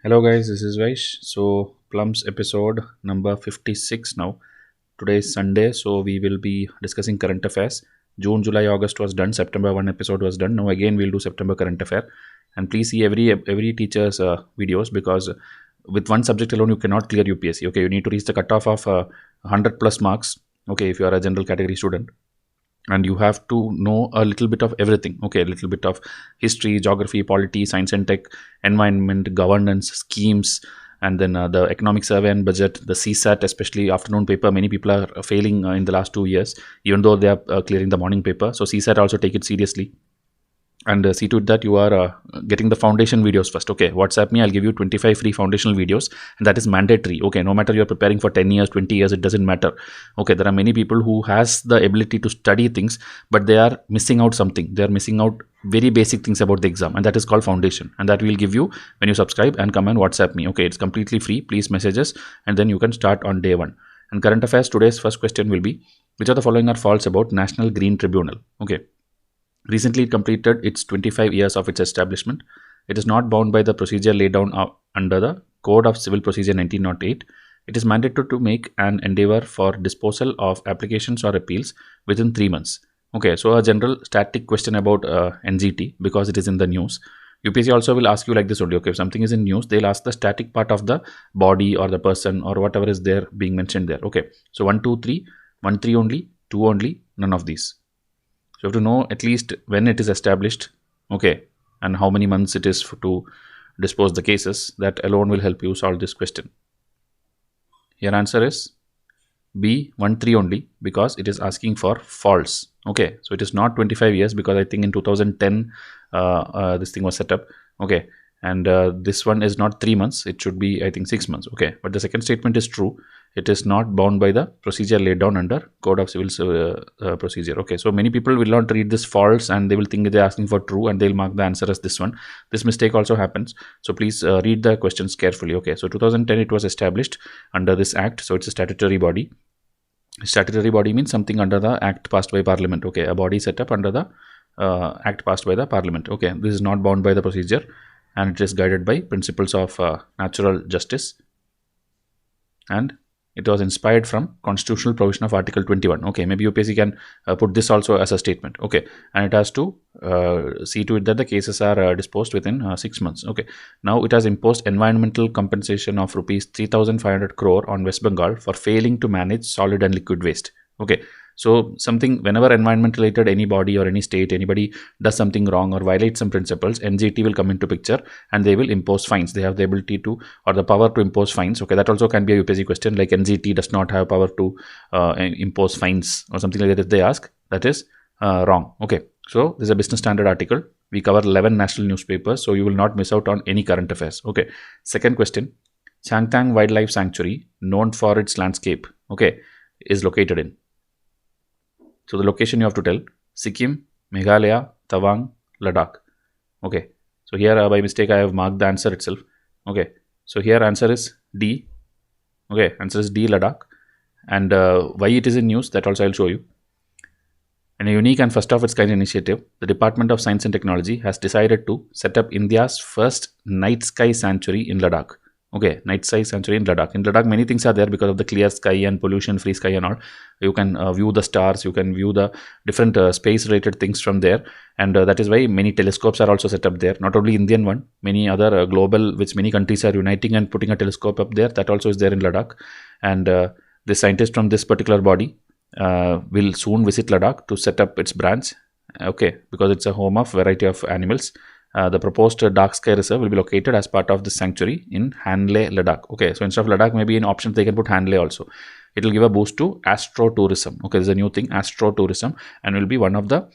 Hello guys, this is Vysh. So Plums episode number 56 now. Today is Sunday, so we will be discussing current affairs. June, July, August was done. September 1 episode was done. Now again we'll do September current affair. And please see every teacher's videos, because with one subject alone you cannot clear UPSC. Okay, you need to reach the cutoff of 100 plus marks. Okay, if you are a general category student, and you have to know a little bit of everything. Okay, a little bit of history, geography, polity, science and tech, environment, governance, schemes, and then the economic survey and budget, the CSAT, especially afternoon paper. Many people are failing in the last 2 years, even though they are clearing the morning paper. So CSAT, also take it seriously, and see to it that you are getting the foundation videos first. Okay, WhatsApp me, I'll give you 25 free foundational videos, and that is mandatory. Okay, no matter you're preparing for 10 years, 20 years, it doesn't matter. Okay, there are many people who has the ability to study things, but they are missing out something. They are missing out very basic things about the exam, and that is called foundation, and that we'll give you when you subscribe and come and WhatsApp me. Okay, it's completely free. Please message us, and then you can start on day one. And current affairs, today's first question will be, which of the following are false about National Green Tribunal? Okay, recently it completed its 25 years of its establishment. It is not bound by the procedure laid down under the Code of Civil Procedure 1908. It is mandated to make an endeavor for disposal of applications or appeals within 3 months. Okay, so a general static question about NGT, because it is in the news. UPSC also will ask you like this only. Okay, if something is in news, they'll ask the static part of the body or the person or whatever is there being mentioned there. Okay, so 1, 2, 3, 1, 3 only, 2 only, none of these. So you have to know at least when it is established, okay, and how many months it is to dispose the cases. That alone will help you solve this question. Your answer is B, 1, 3 only, because it is asking for false. Okay, so it is not 25 years, because I think in 2010 this thing was set up. Okay, and this one is not 3 months, it should be I think 6 months. Okay, but the second statement is true. It is not bound by the procedure laid down under Code of Civil Procedure. Okay, so many people will not read this false, and they will think they're asking for true, and they'll mark the answer as this one. This mistake also happens, so please read the questions carefully. Okay, so 2010 it was established under this act, so it's a statutory body. Statutory body means something under the act passed by Parliament. Okay, a body set up under the act passed by the Parliament. Okay, this is not bound by the procedure, and it is guided by principles of natural justice, and it was inspired from constitutional provision of Article 21. Okay, maybe UPSC can put this also as a statement. Okay, and it has to see to it that the cases are disposed within 6 months. Okay, now it has imposed environmental compensation of rupees 3,500 crore on West Bengal for failing to manage solid and liquid waste. Okay, so something, whenever environment related, any body or any state, anybody does something wrong or violates some principles, NGT will come into picture, and they will impose fines. They have the ability to, or the power to impose fines. Okay, that also can be a UPSC question, like NGT does not have power to impose fines or something like that. If they ask, that is wrong. Okay, so this is a business standard article. We cover 11 national newspapers, so you will not miss out on any current affairs. Okay, second question. Changtang Wildlife Sanctuary, known for its landscape, okay, is located in. So the location you have to tell: Sikkim, Meghalaya, Tawang, Ladakh. Okay, so here by mistake I have marked the answer itself. Okay, so here answer is D. Okay, answer is D, Ladakh. And why it is in news, that also I'll show you. In a unique and first of its kind initiative, the Department of Science and Technology has decided to set up India's first night sky sanctuary in Ladakh. Okay, night sky sanctuary in Ladakh. In Ladakh, many things are there because of the clear sky and pollution-free sky and all. You can view the stars, you can view the different space-related things from there. And that is why many telescopes are also set up there. Not only Indian one, many other global, which many countries are uniting and putting a telescope up there. That also is there in Ladakh. And the scientists from this particular body will soon visit Ladakh to set up its branch. Okay, because it's a home of variety of animals. The proposed dark sky reserve will be located as part of the sanctuary in Hanle, Ladakh. Okay, so instead of Ladakh, maybe in options they can put Hanle also. It will give a boost to astro-tourism. Okay, this is a new thing, astro-tourism, and will be one of the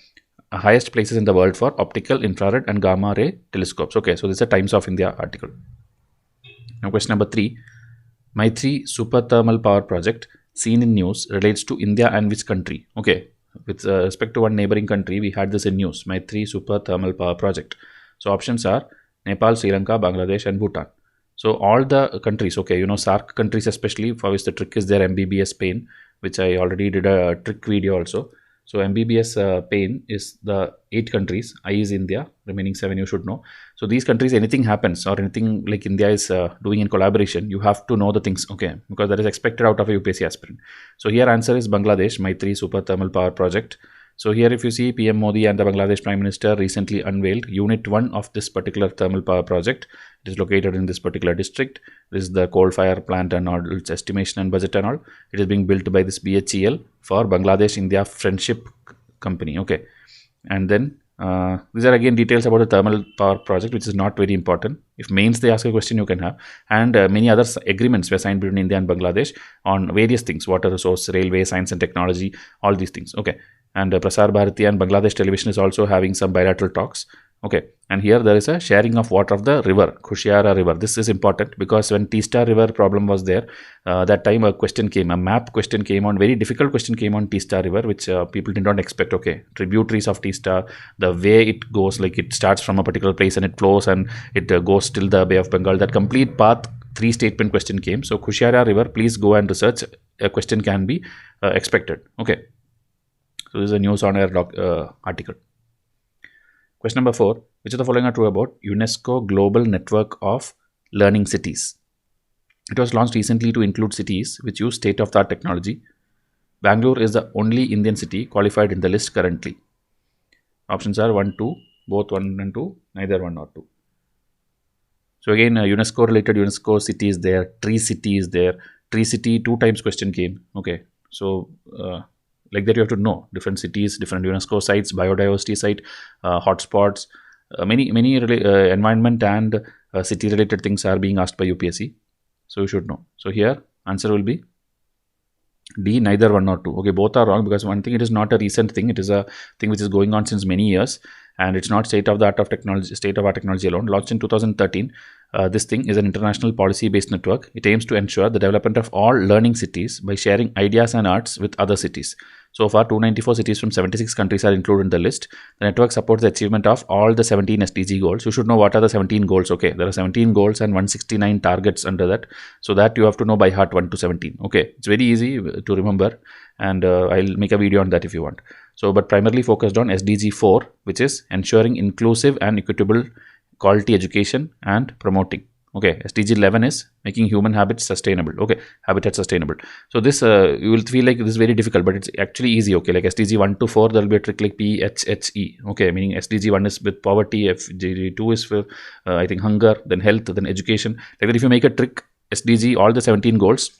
highest places in the world for optical, infrared and gamma ray telescopes. Okay, so this is a Times of India article. Now question number 3. Maitree super thermal power project seen in news relates to India and which country? Okay, with respect to one neighboring country, we had this in news, Maitree super thermal power project. So options are Nepal, Sri Lanka, Bangladesh and Bhutan. So all the countries, okay, you know, SAARC countries especially, for which the trick is their MBBS Spain, which I already did a trick video also. So MBBS pain is the 8 countries. I is India. Remaining 7 you should know. So these countries, anything happens or anything like India is doing in collaboration, you have to know the things, okay, because that is expected out of a UPSC aspirant. So here answer is Bangladesh, Maitree Super Thermal Power Project. So here if you see, PM Modi and the Bangladesh Prime Minister recently unveiled Unit 1 of this particular thermal power project. It is located in this particular district. This is the coal fire plant and all, its estimation and budget and all. It is being built by this BHEL for Bangladesh India Friendship Company. Okay. And then these are again details about the thermal power project, which is not very important. If mains they ask a question, you can have. And many other agreements were signed between India and Bangladesh on various things, water resource, railway, science and technology, all these things. Okay. And Prasar Bharati and Bangladesh Television is also having some bilateral talks. Okay. And here there is a sharing of water of the river, Kushiara River. This is important because when Teesta River problem was there, that time a question came, a map question came on, very difficult question came on Teesta River, which people did not expect. Okay, tributaries of Teesta, the way it goes, like it starts from a particular place and it flows and it goes till the Bay of Bengal. That complete path, 3 statement question came. So Kushiara River, please go and research. A question can be expected. Okay. So this is a news on air article. Question number 4. Which of the following are true about UNESCO Global Network of Learning Cities? It was launched recently to include cities which use state-of-the-art technology. Bangalore is the only Indian city qualified in the list currently. Options are 1, 2, both 1 and 2, neither 1 nor 2. So again, UNESCO related UNESCO city is there, Tree City is there. Tree City 2 times question came. Okay, so like that you have to know different cities, different UNESCO sites, biodiversity site, hotspots, many environment and city related things are being asked by UPSC. So you should know. So here answer will be D, neither 1 nor 2. Okay, both are wrong because one thing, it is not a recent thing. It is a thing which is going on since many years, and it's not state-of-the-art technology alone. Launched in 2013, this thing is an international policy-based network. It aims to ensure the development of all learning cities by sharing ideas and arts with other cities. So far, 294 cities from 76 countries are included in the list. The network supports the achievement of all the 17 SDG goals. You should know what are the 17 goals. Okay, there are 17 goals and 169 targets under that. So that you have to know by heart 1 to 17. Okay, it's very easy to remember, and I'll make a video on that if you want. So, but primarily focused on SDG 4, which is ensuring inclusive and equitable quality education and promoting. Okay, SDG 11 is making human habits sustainable. Okay, habitat sustainable. So this you will feel like this is very difficult, but it's actually easy. Okay, like SDG 1 to 4, there will be a trick like PHHE. Okay, meaning SDG 1 is with poverty, SDG 2 is for I think hunger, then health, then education. Like that, if you make a trick SDG, all the 17 goals,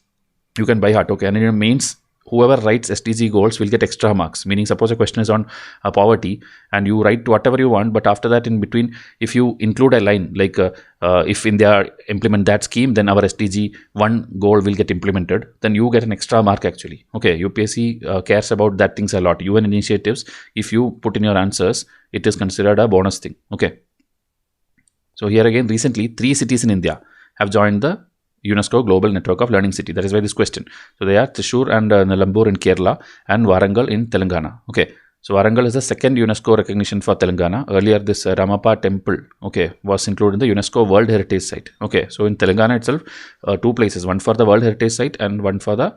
you can by heart. Okay, and in your mains, whoever writes SDG goals will get extra marks. Meaning, suppose a question is on poverty and you write whatever you want, but after that in between, if you include a line like if India implement that scheme, then our SDG 1 goal will get implemented, then you get an extra mark actually. Okay, UPSC cares about that things a lot. UN initiatives, if you put in your answers, it is considered a bonus thing. Okay. So here again, recently 3 cities in India have joined the UNESCO Global Network of Learning City. That is why this question. So they are Thrissur and Nellambur in Kerala and Warangal in Telangana. Okay. So Warangal is the second UNESCO recognition for Telangana. Earlier this Ramappa temple, okay, was included in the UNESCO World Heritage Site. Okay. So in Telangana itself, 2 places, one for the World Heritage Site and one for the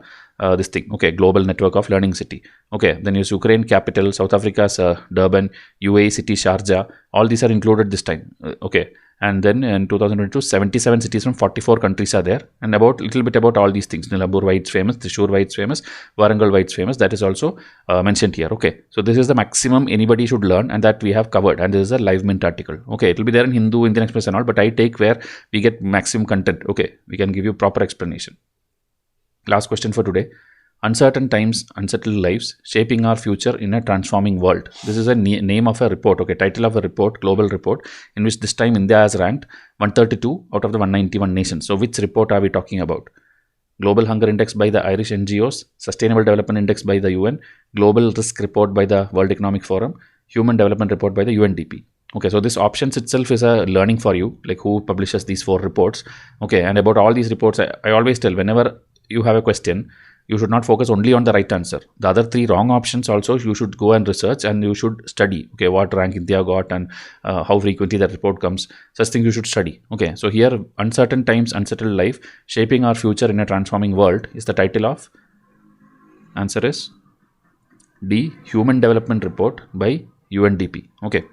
this thing. Okay. Global Network of Learning City. Okay. Then is Ukraine capital, South Africa's Durban, UAE city Sharjah. All these are included this time. Okay. And then in 2022, 77 cities from 44 countries are there. And about little bit about all these things. Nilambur why it's famous, Thrissur why it's famous, Warangal why it's famous. That is also mentioned here. Okay. So this is the maximum anybody should learn, and that we have covered. And this is a live mint article. Okay. It will be there in Hindu, Indian Express and all, but I take where we get maximum content. Okay. We can give you proper explanation. Last question for today. Uncertain times, unsettled lives, shaping our future in a transforming world. This is a name of a report, okay, title of a report, global report, in which this time India has ranked 132 out of the 191 nations. So which report are we talking about? Global Hunger Index by the Irish NGOs, Sustainable Development Index by the UN, Global Risk Report by the World Economic Forum, Human Development Report by the UNDP. Okay, so this options itself is a learning for you, like who publishes these 4 reports. Okay, and about all these reports, I always tell, whenever you have a question, you should not focus only on the right answer. The other 3 wrong options also you should go and research, and you should study. Okay, what rank India got and how frequently that report comes. Such things you should study. Okay, so here Uncertain Times, Unsettled Life, Shaping Our Future in a Transforming World is the title of. Answer is D. Human Development Report by UNDP. Okay.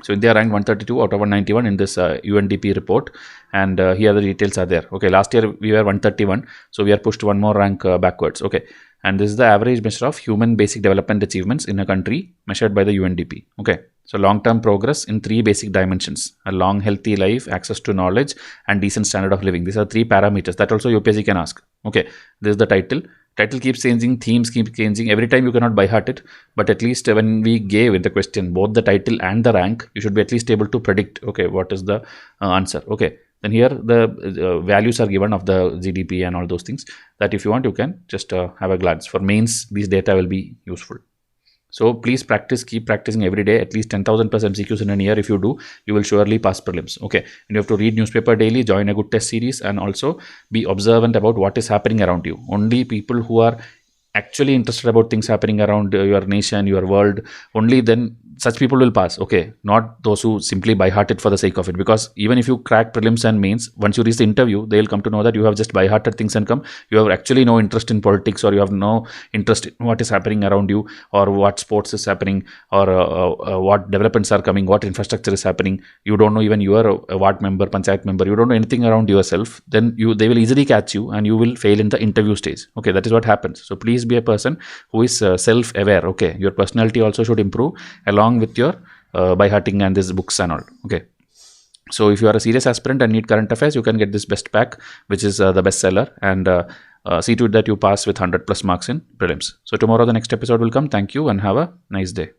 So India ranked 132 out of 191 in this UNDP report, and here the details are there. Okay, last year we were 131, so we are pushed one more rank backwards. Okay, and this is the average measure of human basic development achievements in a country measured by the UNDP. Okay, so long-term progress in 3 basic dimensions: a long, healthy life, access to knowledge, and decent standard of living. These are 3 parameters that also UPSC can ask. Okay, this is the title. Title keeps changing, themes keep changing. Every time you cannot by heart it, but at least when we gave in the question both the title and the rank, you should be at least able to predict, okay, what is the answer. Okay, then here the values are given of the GDP and all those things, that if you want you can just have a glance. For mains, these data will be useful. So please practice, keep practicing every day, at least 10,000 plus MCQs in a year. If you do, you will surely pass prelims. Okay, and you have to read newspaper daily, join a good test series, and also be observant about what is happening around you. Only people who are actually interested about things happening around your nation, your world, only then such people will pass. Okay, not those who simply by heart it for the sake of it, because even if you crack prelims and mains, once you reach the interview, they will come to know that you have just by hearted things and come. You have actually no interest in politics, or you have no interest in what is happening around you, or what sports is happening, or what developments are coming, what infrastructure is happening. You don't know even you are a ward member, panchayat member, you don't know anything around yourself. Then they will easily catch you and you will fail in the interview stage. Okay, that is what happens. So please be a person who is self-aware. Okay, your personality also should improve along with your by hearting and these books and all. Okay, so if you are a serious aspirant and need current affairs, you can get this best pack, which is the bestseller, and see to it that you pass with 100 plus marks in prelims. So tomorrow the next episode will come. Thank you and have a nice day.